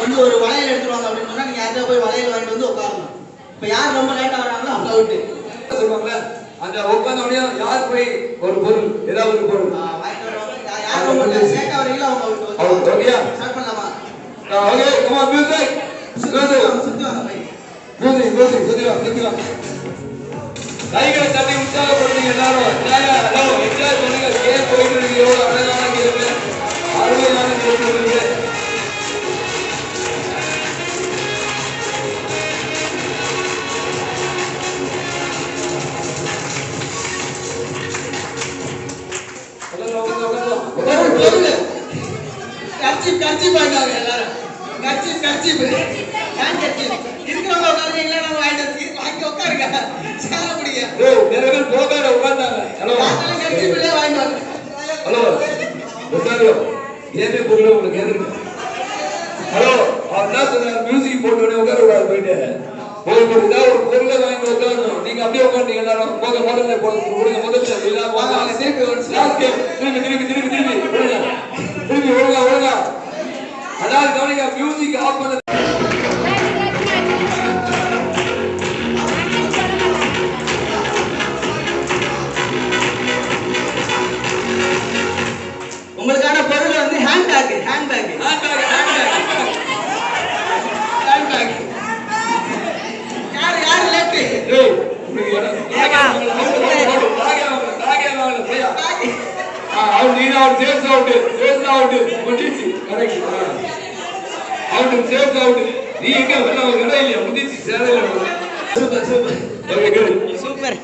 வந்து ஒரு வளையல் எடுத்துருவாங்க அப்படின்னு சொன்னா நீங்க யார்கிட்ட போய் வளையல் வாங்கிட்டு வந்து உட்காரணும். இப்ப யார் ரொம்ப லேட்டா வராங்களோ அவங்க அவுட்டு சொல்லுவாங்கல்ல, அந்த உட்கார்ந்தோடனே யார் போய் ஒரு பொருள் ஏதாவது ஒரு பொருள் வாங்கிட்டு வரவங்க யார் ரொம்ப லேட்டா வரீங்களோ அவங்க அவுட். ஓகேயா? ஸ்டார்ட் பண்ணலாமா? Okay, come on music. சுத்தி வாங்க பை. மியூசிக் சுத்தி வாங்க. கைகளை தட்டி உற்சாகப்படுத்துங்க எல்லாரும். ஹலோ என்ஜாய் பண்ணுங்க. கேம் போயிட்டு இருக்கு. எவ்வளவு அழகான கேம், அருமையான கேம் இருக்கு. கர்ச்சி பாக்காங்க எல்லாரும். கர்ச்சி இருக்கிறவங்க உட்காருங்க, இல்ல நம்ம வாங்கி உட்காருங்க. சேர முடிய நிறைய பேர் போகாத உட்கார்ந்தாங்க. ஹலோ கர்ச்சி பிள்ளை வாங்கி வாங்க. ஹலோ உட்காரு. ஏமே பொருள் உங்களுக்கு எதுக்கு? ஹலோ அவர் என்ன சொன்னார்? மியூசிக் போட்டு உட்கார கூடாது. போயிட்டு ஒரு ஏதாவது ஒரு பொருளை வாங்கி உட்காரணும். நீங்க அப்படியே உட்காந்து எல்லாரும் முதல்ல கொடுங்க. முதல்ல திருப்பி ஒழுங்கா. அதாவது கவனிங்க, மியூசிக் ஆஃப் பண்ண உங்களுக்கான பொருள் வந்து ஹேண்ட்பேக். யார் லேட்? அவர் சேல்ஸ் அவுட் முடிச்சு. கரெக்ட். அவனுக்கு சேல்ஸ் அவுட். நீ எங்க கடை இல்லையா? முடிச்சு சேரல. சூப்பர்.